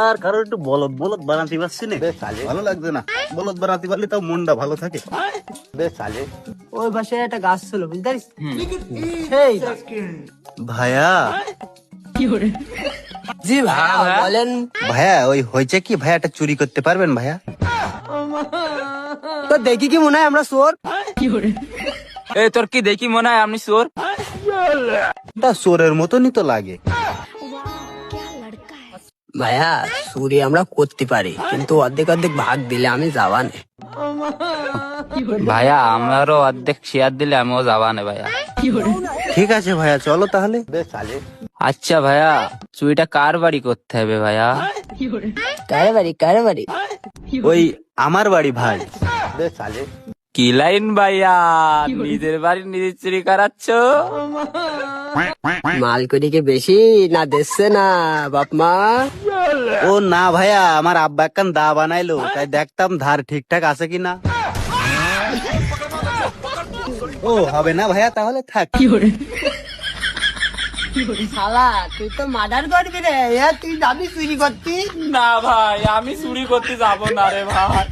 আর কারো একটু বলদ বলদ বানাতে পারছি না, ভালো লাগছে না। বলদ বানাতে পারলে তাও মনটা ভালো থাকে। ওই পাশে একটা গাছ ছিল, বুঝতে পারিস? সেই ভাইয়া, জি ভাইয়া বলেন। ভাইয়া ওই হয়েছে কি, ভাইয়া একটা চুরি করতে পারবেন ভাইয়া? তো দেখি কি মনে হয় আমরা চোর? এই তোর কি দেখি মনে হয় আমি চোর? তা চোরের মতনই তো লাগে। ভাইয়া চুরি আমরা করতে পারি, কিন্তু অর্ধেক অর্ধেক ভাগ দিলে আমি যাবা না। ভাইয়া আমারও অর্ধেক শেয়ার দিলে আমিও যাবা না ভাইয়া। ঠিক আছে ভাইয়া, চলো তাহলে। আচ্ছা ভাইয়া, চুরিটা কার বাড়ি করতে হবে ভাইয়া? কারে বাড়ি কারে বাড়ি? ওই আমার বাড়ি ভাই। কি লাইন ভাইয়া, নিজের বাড়ি নিজে চুরি করাচ্ছ? মাল করি কি বেশি না দেখছে না বাপ মা? ও না ভাইয়া, আমার আব্বা একখান দা বানাইলো, তাই দেখতাম ধার ঠিকঠাক আছে কিনা। ও হবে না ভাইয়া, তাহলে থাক। শালা তুই তো মার্ডার করবি রে, তুই যাবি চুরি করতি? না ভাই, আমি চুরি করতে যাব না রে ভাই।